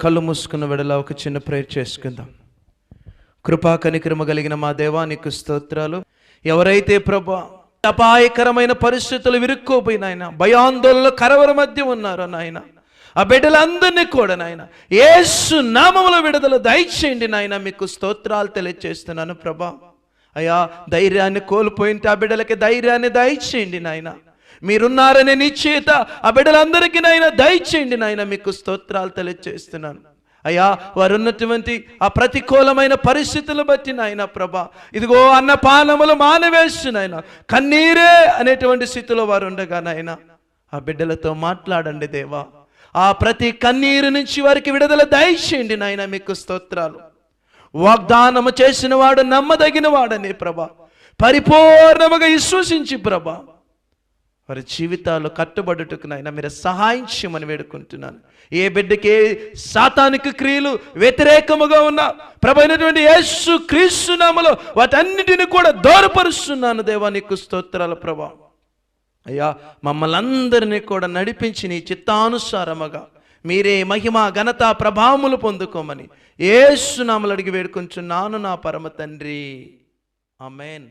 కళ్ళు మూసుకున్న వెడల ఒక చిన్న ప్రేయర్ చేసుకుందాం. కృపా కనికరమ కలిగిన మా దేవా, నీకు స్తోత్రాలు. ఎవరైతే ప్రభా అపాయకరమైన పరిస్థితులు విరుక్కోపోయి నాయన, భయాందోళనలు కరవర మధ్య ఉన్నారో నాయన, ఆ బిడ్డలందరినీ కూడా నాయన యేసు నామములో విడుదల దయచేయండి నాయన. మీకు స్తోత్రాలు తెలియజేస్తున్నాను ప్రభా. అయ్యా, ధైర్యాన్ని కోల్పోయింటే ఆ బిడ్డలకి ధైర్యాన్ని దయచేయండి నాయన. మీరున్నారనే నిశ్చయిత ఆ బిడ్డలందరికీ నాయన దయచేయండి నాయన. మీకు స్తోత్రాలు తెలియజేస్తున్నాను అయ్యా. వారు ఉన్నటువంటి ఆ ప్రతికూలమైన పరిస్థితులు బట్టి నాయన ప్రభా, ఇదిగో అన్నపానములు మానవేస్తున్నాయన, కన్నీరే అనేటువంటి స్థితిలో వారు ఉండగా నాయన ఆ బిడ్డలతో మాట్లాడండి దేవా. ఆ ప్రతి కన్నీరు నుంచి వారికి విడుదల దయచేయండి నాయన. మీకు స్తోత్రాలు. వాగ్దానము చేసిన వాడు నమ్మదగిన వాడని ప్రభా, పరిపూర్ణముగా విశ్వసించి ప్రభా వారి జీవితాలు కట్టుబడుటకు నాయన మీరు సహాయం చేయమని వేడుకుంటున్నాను. ఏ బిడ్డకి సాతానిక క్రియలు వ్యతిరేకముగా ఉన్న ప్రభు అయినటువంటి యేసు క్రీస్తు నామములో వాటన్నిటిని కూడా దూరపరుస్తున్నాను దేవా. నీకు స్తోత్రాలు ప్రభా. అయ్యా, మమ్మల్ని అందరినీ కూడా నడిపించి నీ చిత్తానుసారముగా మీరే మహిమ ఘనత ప్రభావములు పొందుకోమని యేసు నామములో అడిగి వేడుకుంటున్నాను నా పరమ తండ్రి. ఆమేన్.